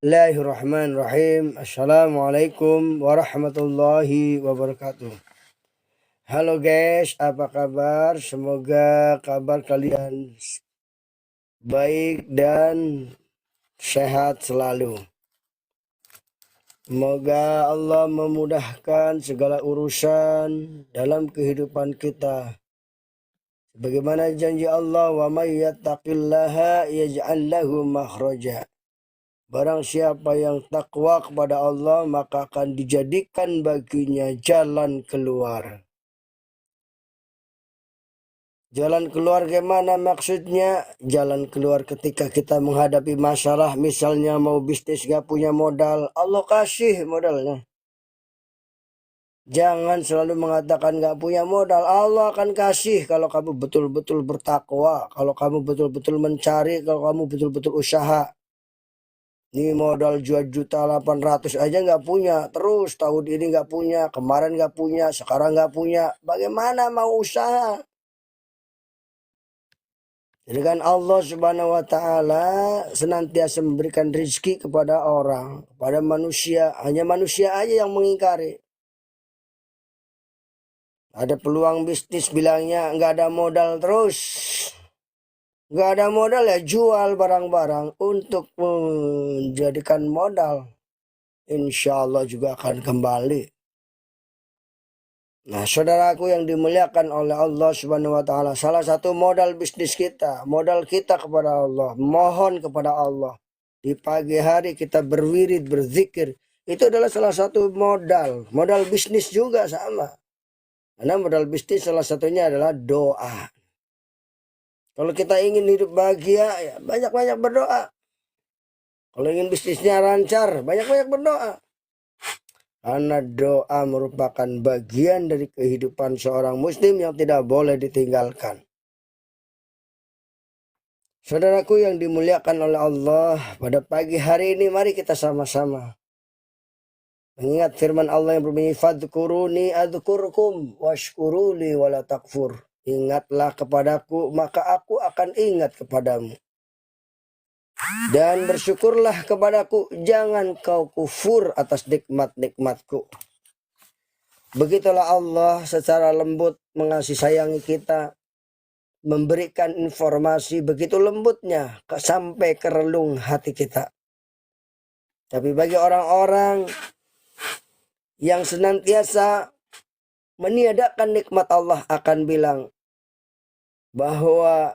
Bismillahirrahmanirrahim. Assalamualaikum warahmatullahi wabarakatuh. Halo guys, apa kabar? Semoga kabar kalian baik dan sehat selalu. Semoga Allah memudahkan segala urusan dalam kehidupan kita. Sebagaimana janji Allah, wa may yattaqillaha yaj'al lahu makhraja. Barang siapa yang takwa kepada Allah, maka akan dijadikan baginya jalan keluar. Jalan keluar gimana maksudnya? Jalan keluar ketika kita menghadapi masalah, misalnya mau bisnis gak punya modal, Allah kasih modalnya. Jangan selalu mengatakan gak punya modal, Allah akan kasih kalau kamu betul-betul bertakwa, kalau kamu betul-betul mencari, kalau kamu betul-betul usaha. Ini modal 2.800.000 aja nggak punya. Terus tahun ini nggak punya, kemarin nggak punya, sekarang nggak punya. Bagaimana mau usaha? Jadi kan Allah Subhanahu wa Ta'ala senantiasa memberikan rezeki kepada orang, kepada manusia. Hanya manusia aja yang mengingkari. Ada peluang bisnis bilangnya nggak ada modal terus. Nggak ada modal ya jual barang-barang untuk menjadikan modal. Insya Allah juga akan kembali. Nah, saudaraku yang dimuliakan oleh Allah Subhanahu wa Ta'ala, salah satu modal bisnis kita, modal kita kepada Allah, mohon kepada Allah. Di pagi hari kita berwirid, berzikir, itu adalah salah satu modal. Modal bisnis juga sama. Karena modal bisnis salah satunya adalah doa. Kalau kita ingin hidup bahagia, ya banyak-banyak berdoa. Kalau ingin bisnisnya lancar, banyak-banyak berdoa. Karena doa merupakan bagian dari kehidupan seorang muslim yang tidak boleh ditinggalkan. Saudaraku yang dimuliakan oleh Allah, pada pagi hari ini mari kita sama-sama mengingat firman Allah yang berbunyi, fadhkuruni adzkurkum washkuruli wala takfur. Ingatlah kepadaku, maka aku akan ingat kepadamu. Dan bersyukurlah kepadaku, jangan kau kufur atas nikmat-nikmatku. Begitulah Allah secara lembut mengasihi sayangi kita, memberikan informasi begitu lembutnya sampai ke relung hati kita. Tapi bagi orang-orang yang senantiasa meniadakan nikmat Allah akan bilang bahwa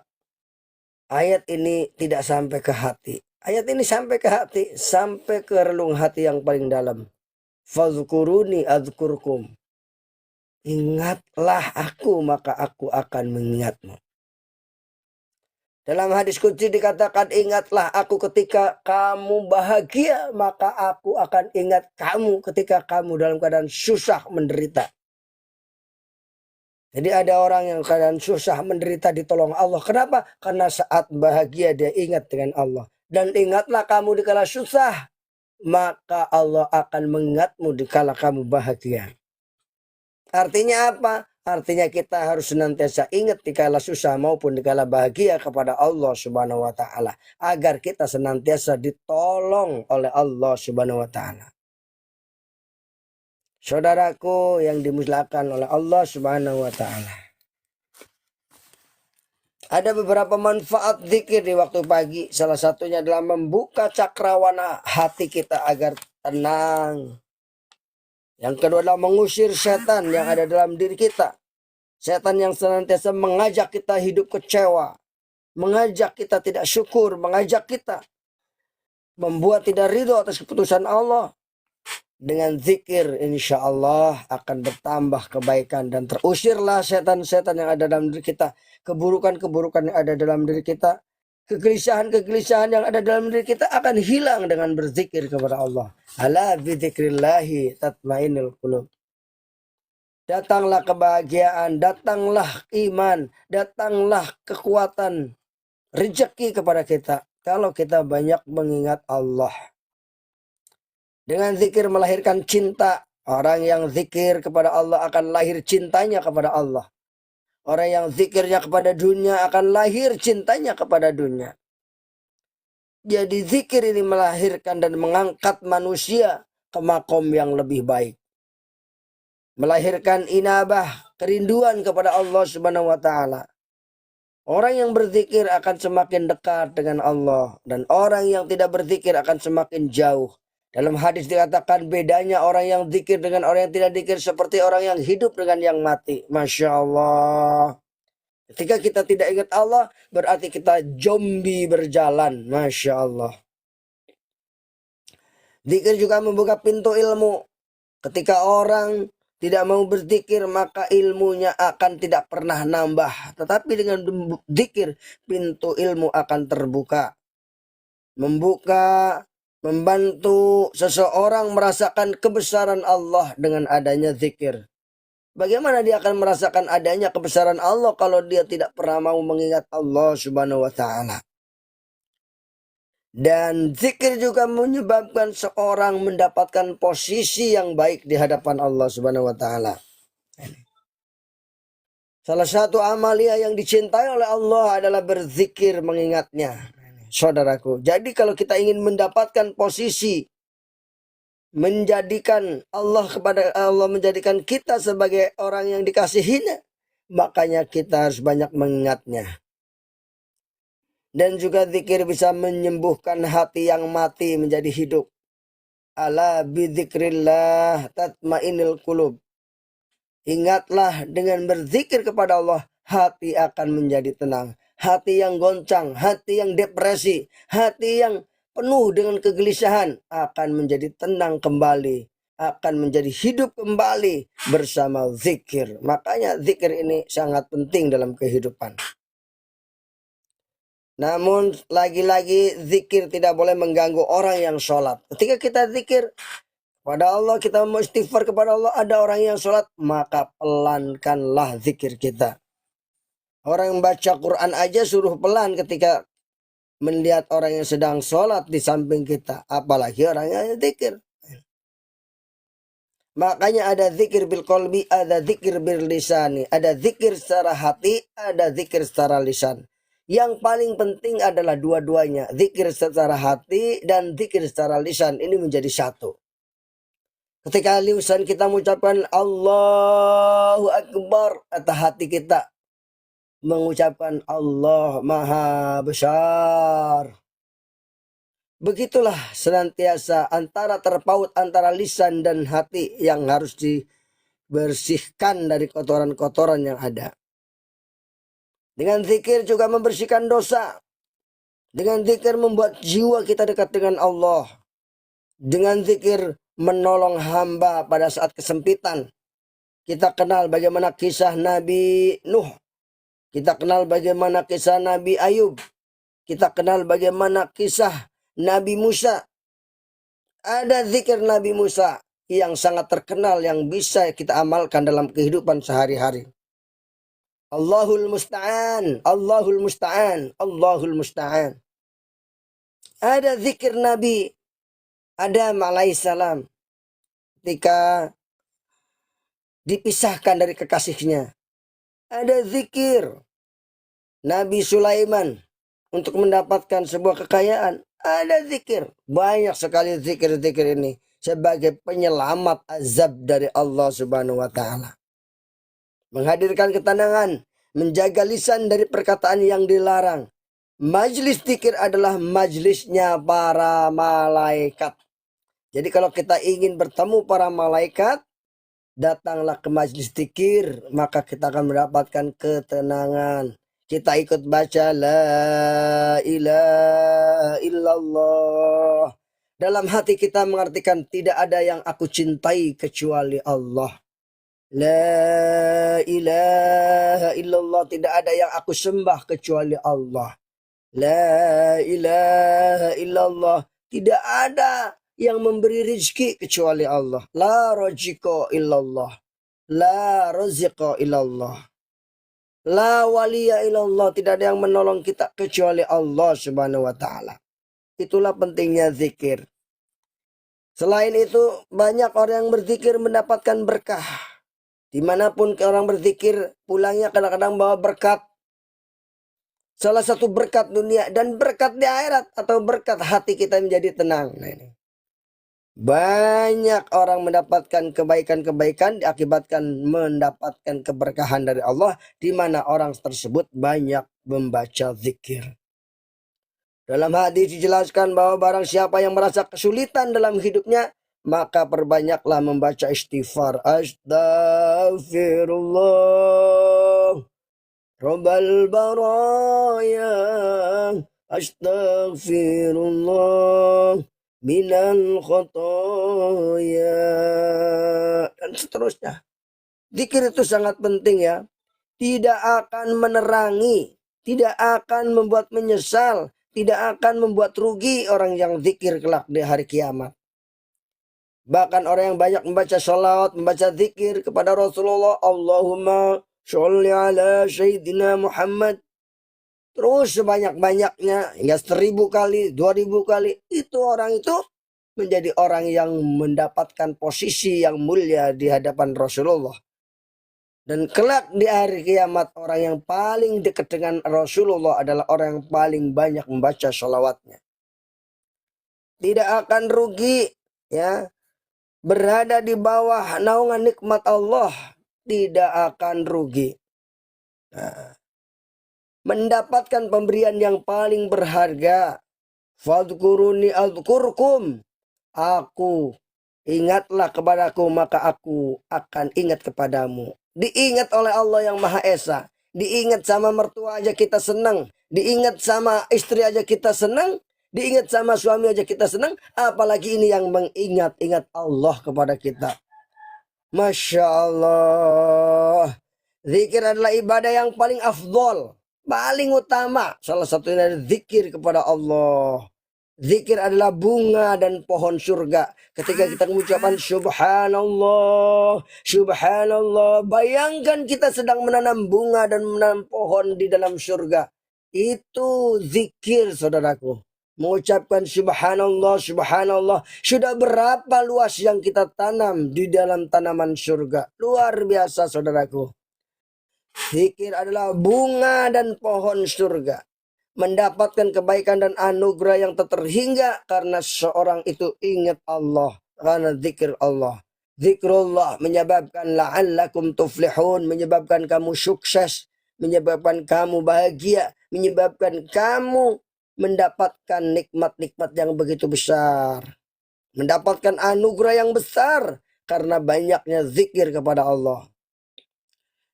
ayat ini tidak sampai ke hati. Ayat ini sampai ke hati, sampai ke relung hati yang paling dalam. Fadhkuruni adzkurkum. Ingatlah aku, maka aku akan mengingatmu. Dalam hadis qudsi dikatakan, ingatlah aku ketika kamu bahagia, maka aku akan ingat kamu ketika kamu dalam keadaan susah menderita. Jadi ada orang yang keadaan susah menderita ditolong Allah. Kenapa? Karena saat bahagia dia ingat dengan Allah. Dan ingatlah kamu dikala susah, maka Allah akan mengingatmu dikala kamu bahagia. Artinya apa? Artinya kita harus senantiasa ingat dikala susah maupun dikala bahagia kepada Allah Subhanahu wa Ta'ala, agar kita senantiasa ditolong oleh Allah Subhanahu wa Ta'ala. Saudaraku yang dimuliakan oleh Allah Subhanahu wa Ta'ala, ada beberapa manfaat zikir di waktu pagi. Salah satunya adalah membuka cakrawala hati kita agar tenang. Yang kedua adalah mengusir setan yang ada dalam diri kita. Setan yang senantiasa mengajak kita hidup kecewa, mengajak kita tidak syukur, mengajak kita membuat tidak ridho atas keputusan Allah. Dengan zikir insya Allah akan bertambah kebaikan dan terusirlah setan-setan yang ada dalam diri kita, keburukan-keburukan yang ada dalam diri kita, kegelisahan-kegelisahan yang ada dalam diri kita akan hilang dengan berzikir kepada Allah. Ala bidzikrillahi tatmainnul qulub. Datanglah kebahagiaan, datanglah iman, datanglah kekuatan, rezeki kepada kita kalau kita banyak mengingat Allah. Dengan zikir melahirkan cinta. Orang yang zikir kepada Allah akan lahir cintanya kepada Allah. Orang yang zikirnya kepada dunia akan lahir cintanya kepada dunia. Jadi zikir ini melahirkan dan mengangkat manusia ke makom yang lebih baik. Melahirkan inabah, kerinduan kepada Allah Subhanahu wa taala. Orang yang berzikir akan semakin dekat dengan Allah, dan orang yang tidak berzikir akan semakin jauh. Dalam hadis dikatakan bedanya orang yang zikir dengan orang yang tidak zikir seperti orang yang hidup dengan yang mati. Masya Allah. Ketika kita tidak ingat Allah, berarti kita zombie berjalan. Masya Allah. Zikir juga membuka pintu ilmu. Ketika orang tidak mau berzikir, maka ilmunya akan tidak pernah nambah. Tetapi dengan zikir, pintu ilmu akan terbuka. Membantu seseorang merasakan kebesaran Allah dengan adanya zikir. Bagaimana dia akan merasakan adanya kebesaran Allah kalau dia tidak pernah mau mengingat Allah Subhanahu wa taala? Dan zikir juga menyebabkan seorang mendapatkan posisi yang baik di hadapan Allah Subhanahu wa taala. Salah satu amalia yang dicintai oleh Allah adalah berzikir mengingatnya. Saudaraku, jadi kalau kita ingin mendapatkan posisi menjadikan menjadikan kita sebagai orang yang dikasihinya, makanya kita harus banyak mengingatnya. Dan juga zikir bisa menyembuhkan hati yang mati menjadi hidup. Ala bidzikrillah tatmainil qulub. Ingatlah, dengan berzikir kepada Allah, hati akan menjadi tenang. Hati yang goncang, hati yang depresi, hati yang penuh dengan kegelisahan akan menjadi tenang kembali, akan menjadi hidup kembali bersama zikir. Makanya zikir ini sangat penting dalam kehidupan. Namun lagi-lagi zikir tidak boleh mengganggu orang yang sholat. Ketika kita zikir kepada Allah, kita mau istighfar kepada Allah, ada orang yang sholat, maka pelankanlah zikir kita. Orang yang baca Quran aja suruh pelan ketika melihat orang yang sedang sholat di samping kita, apalagi orang yang zikir. Makanya ada zikir bil qalbi, ada zikir bil lisani, ada zikir secara hati, ada zikir secara lisan. Yang paling penting adalah dua-duanya, zikir secara hati dan zikir secara lisan, ini menjadi satu. Ketika lisan kita mengucapkan Allahu Akbar, atau hati kita mengucapkan Allah Maha Besar. Begitulah senantiasa terpaut antara lisan dan hati yang harus dibersihkan dari kotoran-kotoran yang ada. Dengan zikir juga membersihkan dosa. Dengan zikir membuat jiwa kita dekat dengan Allah. Dengan zikir menolong hamba pada saat kesempitan. Kita kenal bagaimana kisah Nabi Nuh. Kita kenal bagaimana kisah Nabi Ayub. Kita kenal bagaimana kisah Nabi Musa. Ada zikir Nabi Musa yang sangat terkenal yang bisa kita amalkan dalam kehidupan sehari-hari. Allahul Musta'an, Allahul Musta'an, Allahul Musta'an. Ada zikir Nabi Adam alaihissalam ketika dipisahkan dari kekasihnya. Ada zikir Nabi Sulaiman untuk mendapatkan sebuah kekayaan. Ada zikir. Banyak sekali zikir-zikir ini sebagai penyelamat azab dari Allah Subhanahu wa taala. Menghadirkan ketenangan, menjaga lisan dari perkataan yang dilarang. Majlis zikir adalah majlisnya para malaikat. Jadi kalau kita ingin bertemu para malaikat, datanglah ke majlis zikir, maka kita akan mendapatkan ketenangan. Kita ikut baca la ilaha illallah. Dalam hati kita mengartikan tidak ada yang aku cintai kecuali Allah. La ilaha illallah, tidak ada yang aku sembah kecuali Allah. La ilaha illallah, tidak ada yang memberi rizki kecuali Allah. La rajiko illallah, la raziko illallah, la waliya illallah, tidak ada yang menolong kita kecuali Allah Subhanahu wa taala. Itulah pentingnya zikir. Selain itu, banyak orang yang berzikir mendapatkan berkah. Dimanapun orang berzikir, pulangnya kadang-kadang bawa berkat. salah satu berkat dunia dan berkat di akhirat atau berkat hati kita menjadi tenang. Nah, ini. Banyak orang mendapatkan kebaikan-kebaikan diakibatkan mendapatkan keberkahan dari Allah, di mana orang tersebut banyak membaca zikir. Dalam hadis dijelaskan bahwa barang siapa yang merasa kesulitan dalam hidupnya, maka perbanyaklah membaca istighfar. Astaghfirullah Rabbal baraya, astaghfirullah minal khotoya, dan seterusnya. Zikir itu sangat penting ya. Tidak akan menerangi, tidak akan membuat menyesal, tidak akan membuat rugi orang yang zikir kelak di hari kiamat. Bahkan orang yang banyak membaca sholawat, membaca zikir kepada Rasulullah, Allahumma sholli ala Sayyidina Muhammad, terus sebanyak-banyaknya hingga 1000 kali, 2000 kali, itu orang itu menjadi orang yang mendapatkan posisi yang mulia di hadapan Rasulullah. Dan kelak di hari kiamat, orang yang paling dekat dengan Rasulullah adalah orang yang paling banyak membaca sholawatnya. Tidak akan rugi ya, berada di bawah naungan nikmat Allah, tidak akan rugi. Nah, mendapatkan pemberian yang paling berharga. Fadhkuruni adzkurkum. Aku, ingatlah kepadaku maka aku akan ingat kepadamu. Diingat oleh Allah yang Maha Esa. Diingat sama mertua aja kita senang. Diingat sama istri aja kita senang. Diingat sama suami aja kita senang. Apalagi ini yang mengingat-ingat Allah kepada kita. Masya Allah. Zikir adalah ibadah yang paling afdol, paling utama. Salah satunya adalah zikir kepada Allah. Zikir adalah bunga dan pohon surga. Ketika kita mengucapkan subhanallah, subhanallah, bayangkan kita sedang menanam bunga dan menanam pohon di dalam surga. Itu zikir, saudaraku. Mengucapkan subhanallah, subhanallah. Sudah berapa luas yang kita tanam di dalam tanaman surga. Luar biasa, saudaraku. Zikir adalah bunga dan pohon surga. Mendapatkan kebaikan dan anugerah yang tak terhingga karena seorang itu ingat Allah. Karena zikir Allah. Zikrullah menyebabkan la'allakum tuflihun. Menyebabkan kamu sukses. Menyebabkan kamu bahagia. Menyebabkan kamu mendapatkan nikmat-nikmat yang begitu besar. Mendapatkan anugerah yang besar karena banyaknya zikir kepada Allah.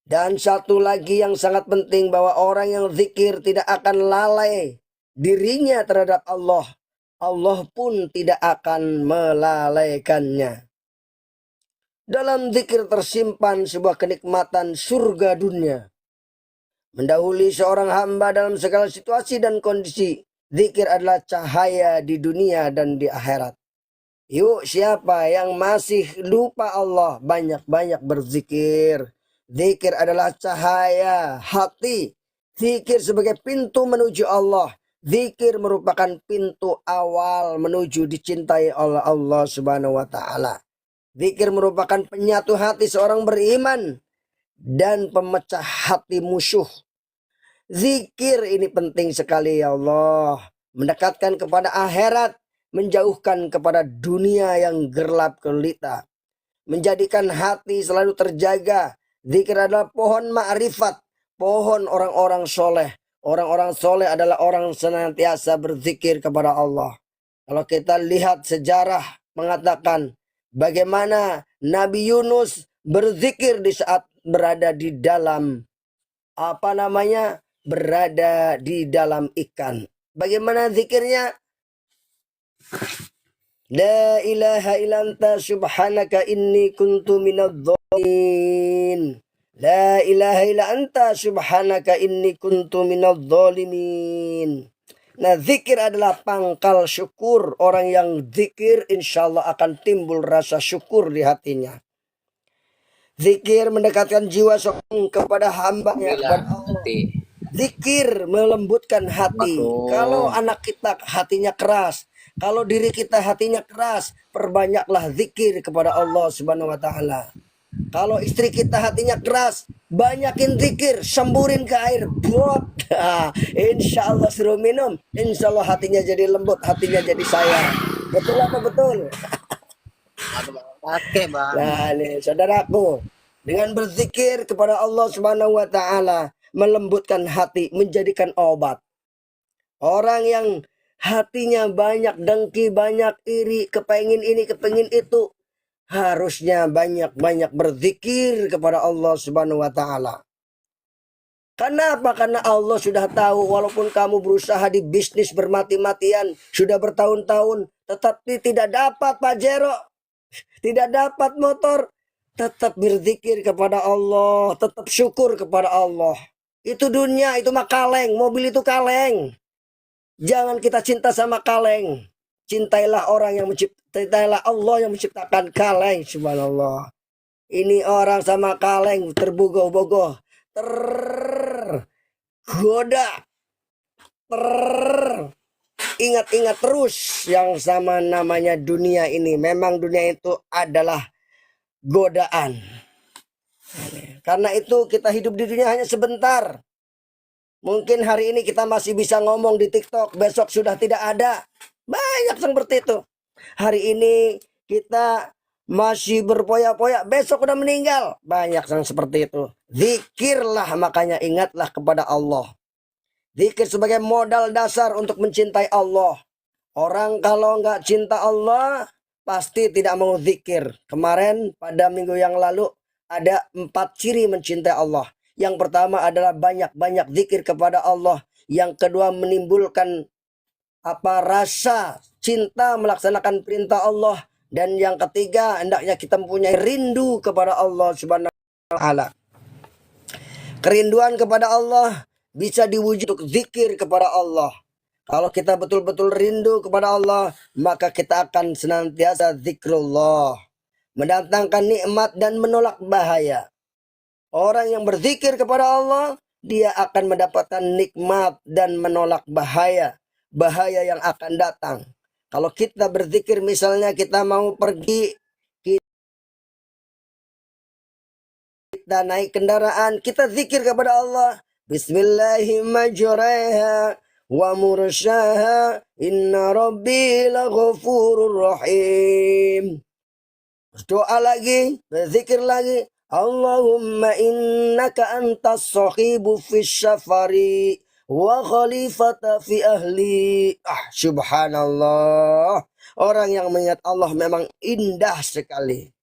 Dan satu lagi yang sangat penting, bahwa orang yang zikir tidak akan lalai dirinya terhadap Allah. Allah pun tidak akan melalaikannya. Dalam zikir tersimpan sebuah kenikmatan surga dunia. Mendahului seorang hamba dalam segala situasi dan kondisi. Zikir adalah cahaya di dunia dan di akhirat. Yuk, siapa yang masih lupa Allah, banyak-banyak berzikir. Zikir adalah cahaya hati. Zikir sebagai pintu menuju Allah. Zikir merupakan pintu awal menuju dicintai oleh Allah Subhanahu wa Ta'ala. Zikir merupakan penyatu hati seorang beriman dan pemecah hati musuh. Zikir ini penting sekali ya Allah. Mendekatkan kepada akhirat, menjauhkan kepada dunia yang gelap gelita. Menjadikan hati selalu terjaga. Zikir adalah pohon ma'rifat, pohon orang-orang soleh. Orang-orang soleh adalah orang senantiasa berzikir kepada Allah. Kalau kita lihat sejarah mengatakan bagaimana Nabi Yunus berzikir di saat berada di dalam berada di dalam ikan. Bagaimana zikirnya? La ilaha illa anta subhanaka inni kuntu minadh-dhalimin. La ilaha illa anta subhanaka inni kuntu minadh-dhalimin. Nah, zikir adalah pangkal syukur. Orang yang zikir insya Allah akan timbul rasa syukur di hatinya. Zikir mendekatkan jiwa seorang kepada hambanya, kepada Allah. Zikir melembutkan hati. Kalau anak kita hatinya keras, kalau diri kita hatinya keras, perbanyaklah zikir kepada Allah Subhanahu wa Ta'ala. Kalau istri kita hatinya keras, banyakin zikir, semburin ke air, buat. Insya Allah suruh minum, insya Allah hatinya jadi lembut, hatinya jadi sayang. Betul apa betul? Pakai bang. Nah, nih, saudaraku, dengan berzikir kepada Allah Subhanahu wa taala, melembutkan hati, menjadikan obat. Orang yang hatinya banyak dengki, banyak iri, kepengin ini, kepengin itu, harusnya banyak-banyak berzikir kepada Allah Subhanahu wa taala. Kenapa? Karena Allah sudah tahu walaupun kamu berusaha di bisnis bermati-matian, sudah bertahun-tahun, tetapi tidak dapat Pajero, tidak dapat motor, tetap berzikir kepada Allah, tetap syukur kepada Allah. Itu dunia, itu mah kaleng, mobil itu kaleng. Jangan kita cinta sama kaleng. Cintailah orang yang cintailah Allah yang menciptakan kaleng, subhanallah. Ini orang sama kaleng terbogoh-bogoh, tergoda, ingat-ingat terus yang sama namanya dunia ini. Memang dunia itu adalah godaan. Karena itu kita hidup di dunia hanya sebentar. Mungkin hari ini kita masih bisa ngomong di TikTok, besok sudah tidak ada. Banyak seperti itu. Hari ini kita masih berpoya-poya, besok udah meninggal. Banyak yang seperti itu. Zikirlah, makanya ingatlah kepada Allah. Zikir sebagai modal dasar untuk mencintai Allah. Orang kalau nggak cinta Allah, pasti tidak mau zikir. Kemarin pada minggu yang lalu ada 4 ciri mencintai Allah. Yang pertama adalah banyak-banyak zikir kepada Allah. Yang kedua menimbulkan rasa cinta melaksanakan perintah Allah. Dan yang ketiga hendaknya kita mempunyai rindu kepada Allah Subhanahu wa taala. Kerinduan kepada Allah bisa diwujud untuk zikir kepada Allah. Kalau kita betul-betul rindu kepada Allah, maka kita akan senantiasa zikrullah, mendatangkan nikmat dan menolak bahaya. Orang yang berzikir kepada Allah, dia akan mendapatkan nikmat dan menolak bahaya. Bahaya yang akan datang. Kalau kita berzikir, misalnya kita mau pergi, kita naik kendaraan, kita zikir kepada Allah. Bismillahirrahmanirrahim. Wa mursaha inna rabbi laghafurur rahim. Doa lagi, berzikir lagi. Allahumma innaka antas sahibu fis safari wa khalifata fi ahli. Subhanallah. Orang yang mengingat Allah memang indah sekali.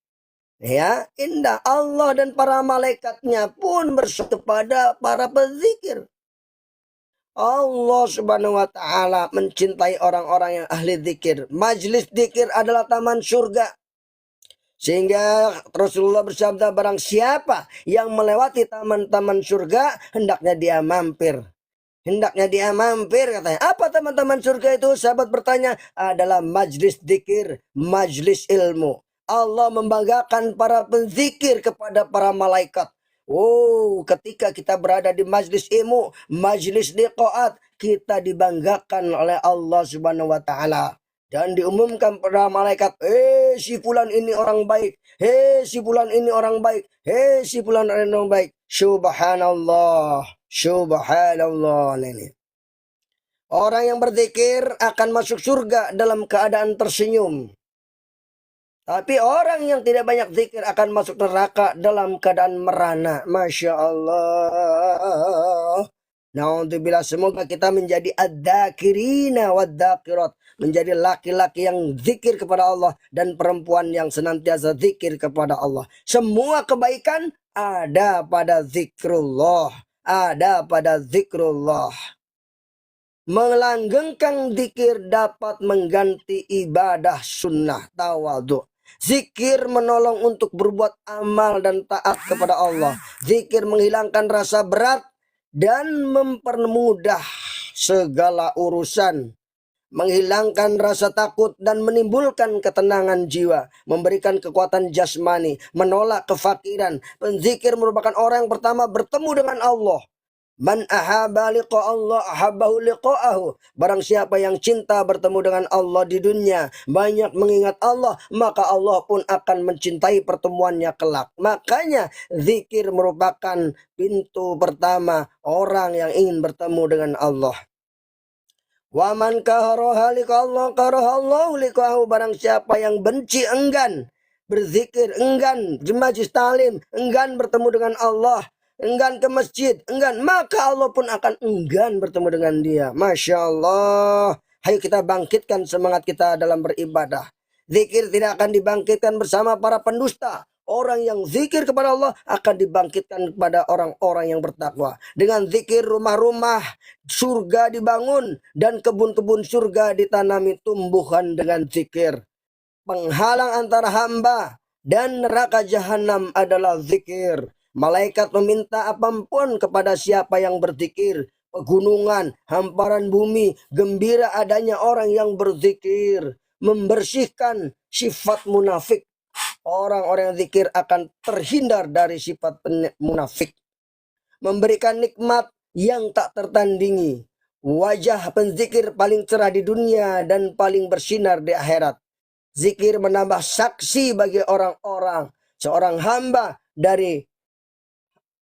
Ya, indah. Allah dan para malaikatnya pun bersatu pada para pezikir. Allah Subhanahu wa taala mencintai orang-orang yang ahli zikir. Majlis zikir adalah taman surga. Sehingga Rasulullah bersabda, barang siapa yang melewati taman-taman surga, hendaknya dia mampir. Hendaknya dia mampir, katanya. Apa teman-teman surga itu? Sahabat bertanya, adalah majlis zikir, majlis ilmu. Allah membanggakan para penzikir kepada para malaikat. Oh, ketika kita berada di majlis ilmu, majlis liqaat, kita dibanggakan oleh Allah Subhanahu wa taala. Dan diumumkan pada malaikat, si fulan ini orang baik, si fulan ini orang baik, si fulan ini orang baik. Subhanallah, subhanallah. Ini orang yang berzikir akan masuk surga dalam keadaan tersenyum. Tapi orang yang tidak banyak zikir akan masuk neraka dalam keadaan merana. Masya Allah. Na'udzubillah, semoga kita menjadi ad-dzakirina wad-dzakirat, menjadi laki-laki yang zikir kepada Allah dan perempuan yang senantiasa zikir kepada Allah. Semua kebaikan ada pada zikrullah, ada pada zikrullah. Melanggengkan zikir dapat mengganti ibadah sunnah tawadhu. Zikir menolong untuk berbuat amal dan taat kepada Allah. Zikir menghilangkan rasa berat dan mempermudah segala urusan, menghilangkan rasa takut dan menimbulkan ketenangan jiwa, memberikan kekuatan jasmani, menolak kefakiran. Penzikir merupakan orang yang pertama bertemu dengan Allah, Man ahaba liqa Allah ahabbahu liqa'ahu. Barang siapa yang cinta bertemu dengan Allah di dunia, banyak mengingat Allah, maka Allah pun akan mencintai pertemuannya kelak. Makanya zikir merupakan pintu pertama orang yang ingin bertemu dengan Allah. Wa man kaharaha liqa Allah karahallahu liqa'ahu. Barang siapa yang benci, enggan berzikir, enggan di majlis talim, enggan bertemu dengan Allah, enggan ke masjid, enggan, maka Allah pun akan enggan bertemu dengan dia. Masya Allah. Ayo kita bangkitkan semangat kita dalam beribadah. Zikir tidak akan dibangkitkan bersama para pendusta. Orang yang zikir kepada Allah akan dibangkitkan kepada orang-orang yang bertakwa. Dengan zikir rumah-rumah surga dibangun dan kebun-kebun surga ditanami tumbuhan dengan zikir. Penghalang antara hamba dan neraka jahanam adalah zikir. Malaikat meminta apapun kepada siapa yang berzikir. Pegunungan, hamparan bumi, gembira adanya orang yang berzikir. Membersihkan sifat munafik. Orang-orang yang zikir akan terhindar dari sifat munafik. Memberikan nikmat yang tak tertandingi. Wajah penzikir paling cerah di dunia dan paling bersinar di akhirat. Zikir menambah saksi bagi orang-orang, seorang hamba dari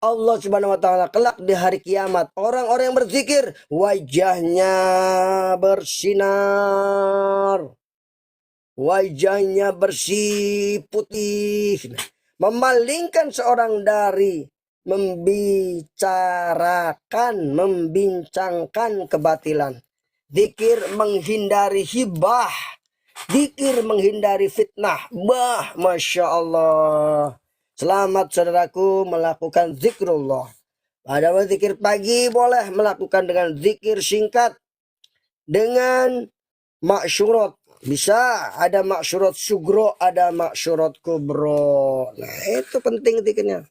Allah Subhanahu wa taala kelak di hari kiamat. Orang-orang yang berzikir wajahnya bersinar. Wajahnya bersih putih, memalingkan seorang dari membincangkan kebatilan. Zikir menghindari hibah, zikir menghindari fitnah. Masya Allah. Selamat saudaraku melakukan zikrullah. Pada zikir pagi boleh melakukan dengan zikir singkat, dengan maksyurat. Bisa ada maksyurat sugro, ada maksyurat kubro. Nah itu penting zikirnya.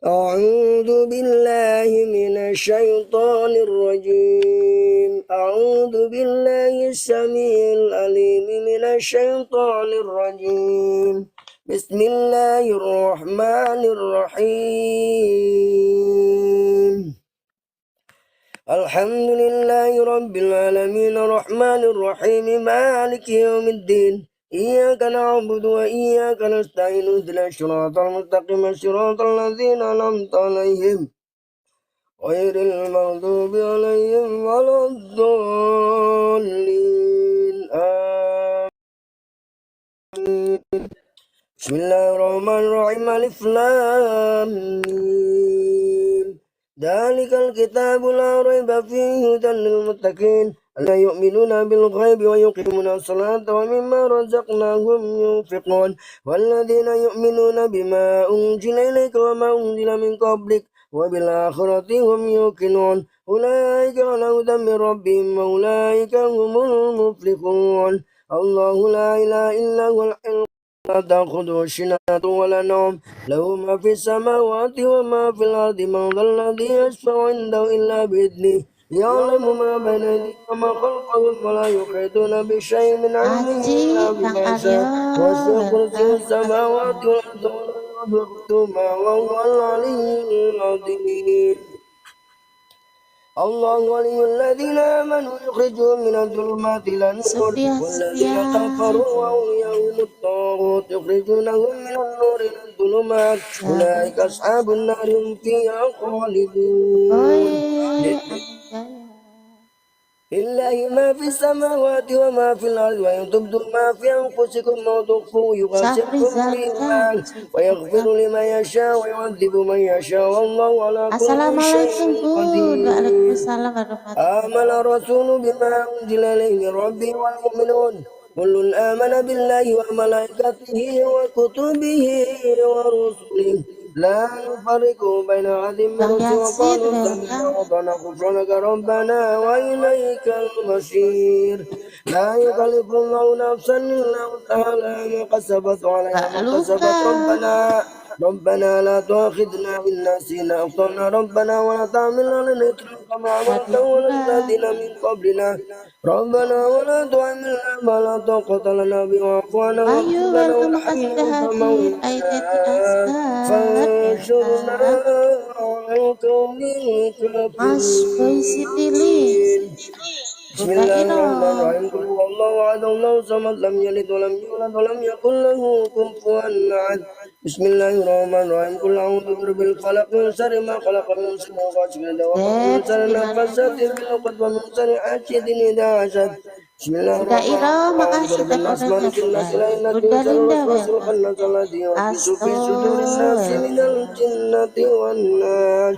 A'udzu billahi minasyaitonir rajim. A'udzu billahi samil alim minasyaitonir rajim. Bismillahirrahmanirrahim. Alhamdulillahi rabbil alamin arrahmanir rahim maliki yaumiddin. Iyyaka na'budu wa iyyaka nasta'in ihdinas siratal mustaqim siratal ladzina an'amta 'alaihim ghairil maghdubi 'alaihim waladdallin. Amin. Bismillahirrahmanirrahim. Alif lam mim. Dalikal kitabul la raiba fihi hudan lil muttaqin alladhina yu'minuna bil ghaibi wa yuqimuna as-salata wa mimma razaqnahum yunfiqun walladhina yu'minuna bima unzila ilayka wa ma unzila min qablik wa bil akhirati hum yuqinun ulaika ala hudan min rabbihim wa ulaika humul muflihun. Allahu la ilaha illa huwal لا تأخذه سنة ولا نوم له ما في السماوات وما في الأرض من ذا الذي يشفع عنده إلا بإذنه يعلم ما بين أيديهم وما خلفهم ولا يحيطون بشيء من علمه إلا بما شاء وسع كرسيه السماوات والأرض ولا يؤوده وهو العلي العظيم. الله ولي الذين آمنوا يخرجهم من الظلمات إلى النور والذين كفروا أولياءهم الطاغوت يخرجونهم من النور إلى الظلمات أولئك أصحاب النار هم فيها خالدون. لله ما في السماوات وما في الأرض وإن تبدوا ما في أنفسكم أو تخفوه يحاسبكم به الله ويغفر لمن يشاء ويعذب من يشاء والله على كل شيء قدير. آمن الرسول بما أنزل إليه من ربه والمؤمنون كل آمن بالله وملائكته وكتبه ورسله لا نفرق بين أحد من رسله وقالوا سمعنا وأطعنا غفرانك ربنا وإليك المصير. لا يكلف الله نفسا إلا وسعها ما كسبت وعليها ما اكتسبت. ربنا لا تؤاخذنا إن نسينا أو أخطأنا ربنا ولا تحمل علينا إثما كما حملته على الذين من قبلنا ربنا ولا تحملنا ما لا طاقة لنا به واعف عنا واغفر لنا وارحمنا أنت مولانا فانصرنا على القوم Mas Boy Sitili. الكافرين بسم Udah الله iro. الرحمن الرحيم قل هو الله احد الله الصمد لم يلد ولم يولد ولم يكن له كفوا احد بسم الله الرحمن الرحيم قل اعوذ برب الفلق من شر ما خلق من شر غاسق اذا وقب من Sip, شر 9 النفاثات menit. في العقد ومن شر حاسد اذا حسد بسم الله Udah الرحمن iro, الرحيم اعوذ makasih برب الناس مالك الناس tekodet-tekodet. اله الناس من Udah شر Linda, الوسواس welcome. الخناس الذي يوسوس في Asto, صدور الناس من welcome. الجنة والناس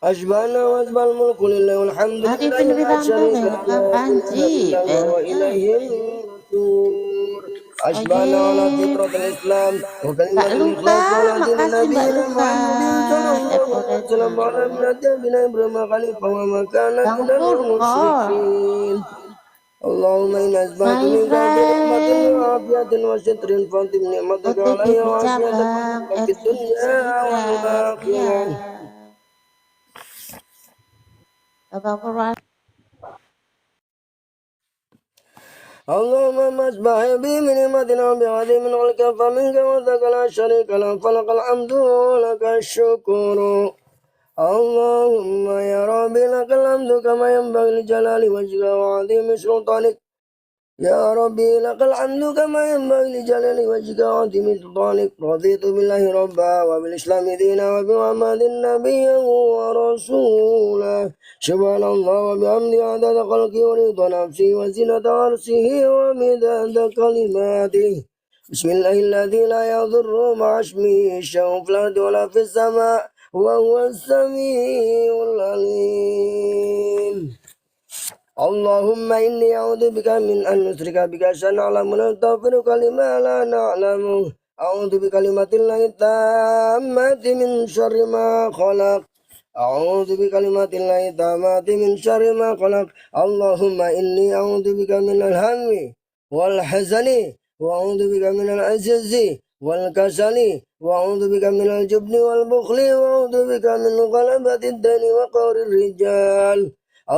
أشبهنا وأشبه الملك لله والحمد لله Arifin لا Wiranto, شريك له welcome. لا إله Panji, إلا الله welcome. وإليه النشور أشبهنا على Oye, فطرة الإسلام Mbak وكلمة Luka, الإخلاص على دين makasih Mbak نبينا Luka. محمد صلى الله عليه وسلم Tekodetnya. وعلى ملة بنا إبراهيم خليفة وما كان Bang من Purkon, المشركين اللهم إنا أسبحت my منك بنعمة friend. وعافية وستر فاتم نعمتك علي OTG وعافيتك cabang في الدنيا @1.9 ya. والآخرة Babang Purwan. اللهم مصباح بي من نعمتنا بعظيم خلقك فمنك وذاك لا شريك له فلك الحمد ولك الشكر اللهم يا ربي لك الحمد كما ينبغي لجلال وجهك وعظيم سلطانك يا ربي لك الحمد كما ينبغي لجلال وجهك وعظيم سلطانك رضيت بالله ربا وبالإسلام دينا وبمحمد نبيا ورسولا سبحان الله وبحمده عدد خلقه ورضا نفسه وزنة عرشه ومداد كلماته بسم الله الذي لا يضر مع اسمه شيء في الأرض ولا في السماء وهو السميع العليم اللهم إني أعوذ بك من أن نشرك بك شيئا نعلم ونستغفرك لما لا نعلم أعوذ بكلمات الله التامة من شر ما خلق أعوذ بكلمات الله التامة من شر ما خلق اللهم إني أعوذ بك من الهم والحزن وأعوذ بك من العجز والكسل وأعوذ بك من الجبن والبخل وأعوذ بك من غلبة الدين وقهر الرجال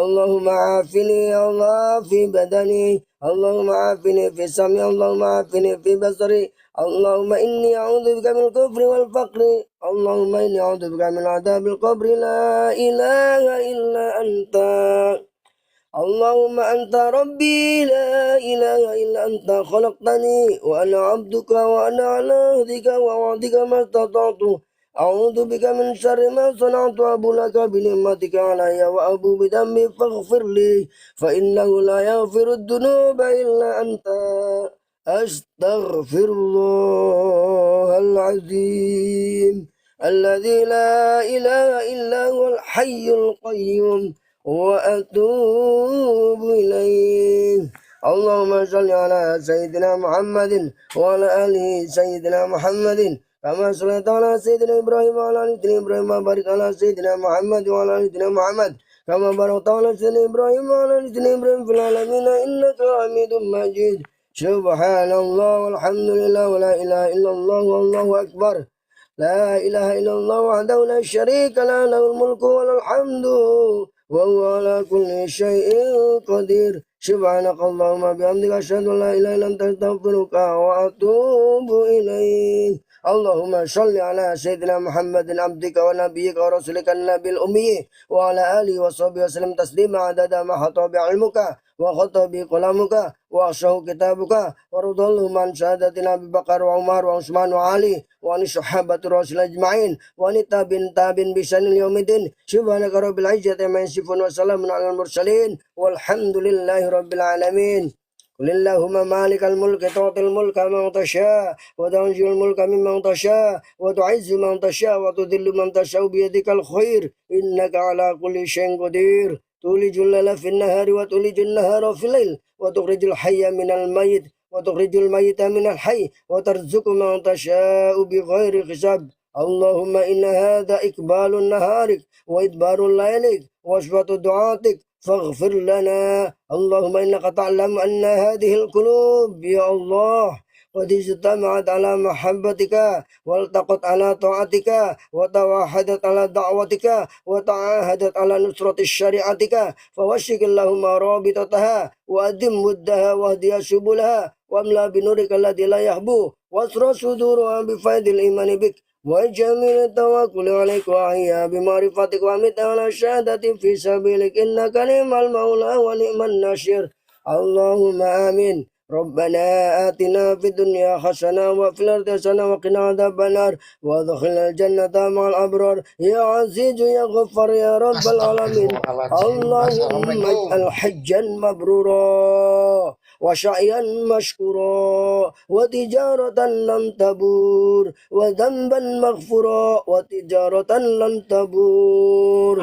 اللهم عافني يا الله في بدني اللهم عافني في سمعي اللهم عافني في بصري اللهم إني أعوذ بك من الكفر والفقر اللهم إني أعوذ بك من عذاب القبر لا إله إلا أنت اللهم أنت ربي لا إله إلا أنت خلقتني وأنا عبدك وأنا على عهدك ووعدك ما استطعت أعوذ بك من شر ما صنعت أبو لك بنعمتك علي وأبو بذنبي فاغفر لي فإنه لا يغفر الذنوب إلا أنت أستغفر الله العظيم الذي لا إله إلا هو الحي القيوم وأتوب إليه اللهم صل على سيدنا محمد وعلى آل سيدنا محمد كما صليت على سيدنا إبراهيم وعلى آل سيدنا إبراهيم وبارك على سيدنا محمد وعلى آل سيدنا محمد كما باركت على سيدنا إبراهيم وعلى آل سيدنا إبراهيم في العالمين إنك حميد مجيد سبحان الله والحمد لله ولا إله إلا الله والله أكبر لا إله إلا الله وحده لا شريك له له الملك وله الحمد وهو على كل شيء قدير سبحانك اللهم بحمدك أشهد أن لا إله إلا أنت أستغفرك وأتوب إليك اللهم صل على سيدنا محمد عبدك ونبيك ورسولك النبي الأمي وعلى آله وصحبه وسلم تسليما عدد ما حطى بعلمك وخطى بقلمك وأحصاه كتابك ورضى اللهم عن شهادتنا أبي بكر وعمر وعثمان وعلي وعن الصحابة الرسول أجمعين وعن التابعين بشأن اليوم الدين سبحانك رب العزة عما يصفون وسلام على المرسلين والحمد لله رب العالمين قل اللهم مالك الملك تعطي الملك من تشاء وتنزع الملك ممن تشاء وتعز من تشاء وتذل من تشاء بيدك الخير إنك على كل شيء قدير تولج الليل في النهار وتولج النهار في الليل وتخرج الحي من الميت وتخرج الميت من الحي وترزق من تشاء بغير حساب اللهم إن هذا إقبال نهارك وإدبار ليلك وشفة دعاتك فاغفر لنا اللهم إنك تعلم أن هذه القلوب يا الله قد اجتمعت على محبتك والتقت على طاعتك وتوحدت على دعوتك وتعاهدت على نصرة شريعتك فوشك اللهم رابطتها وأدم ودها واهدي سبلها واملا بنورك الذي لا يهبو واسر صدورها بفيض الإيمان بك وجميل التوكل عليك وحيا بمعرفتك ومت على الشهادة في سبيلك إنك نعم المولى ونعم النصير اللهم آمين ربنا آتنا في الدنيا حسنة وفي الآخرة حسنة وقنا عذاب النار وادخلنا الجنة مع الأبرار يا عزيز يا غفار يا رب العالمين اللهم اجعل حجا مبرورا وسعيا مشكورا وتجارة لن تبور وذنبا مغفورا وتجارة لن تبور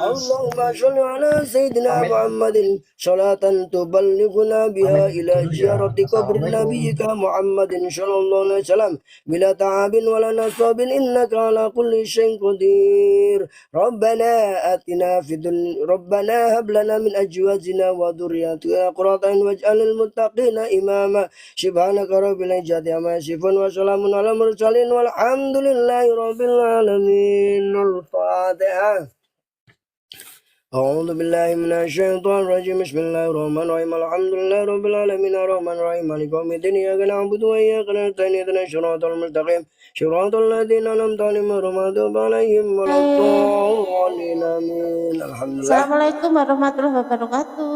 اللهم صل على سيدنا محمد صلاة تبلغنا بها إلى زيارة قبر نبيك محمد صلى الله عليه وسلم بلا تعب ولا نصاب إنك على كل شيء قدير ربنا آتنا في الدنيا ربنا هب لنا من أزواجنا وذرياتنا قرة أعين واجعل المتقين إماما سبحانك رب العزة عما يصفون وسلام على المرسلين والحمد لله رب العالمين الفاتحة أعوذ بالله من الشيطان الرجيم بسم الله الرحمن الرحيم الحمد لله رب العالمين الرحمن الرحيم مالك يوم الدين إياك نعبد وإياك نستعين اهدنا الصراط المستقيم صراط الذين أنعمت عليهم غير المغضوب عليهم ولا الضالين آمين الحمد لله. Assalamualaikum warahmatullahi wabarakatuh.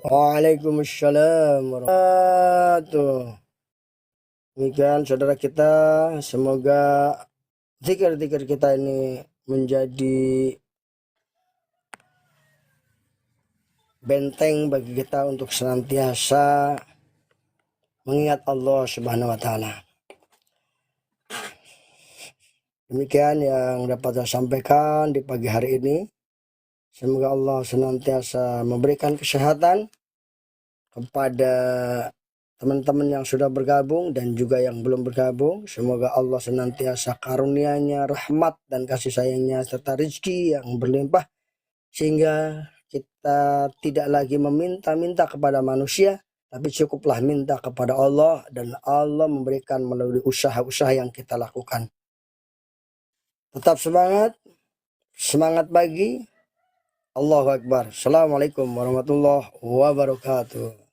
Waalaikumsalam warahmatullahi wabarakatuh. Demikian saudara kita, semoga zikir-zikir kita ini menjadi benteng bagi kita untuk senantiasa mengingat Allah Subhanahu wa taala. Demikian yang dapat saya sampaikan di pagi hari ini. Semoga Allah senantiasa memberikan kesehatan kepada teman-teman yang sudah bergabung dan juga yang belum bergabung. Semoga Allah senantiasa karunia-Nya, rahmat dan kasih sayang-Nya serta rezeki yang berlimpah sehingga kita tidak lagi meminta-minta kepada manusia, tapi cukuplah minta kepada Allah dan Allah memberikan melalui usaha-usaha yang kita lakukan. Tetap semangat, semangat pagi. Allahu Akbar. Assalamualaikum warahmatullahi wabarakatuh.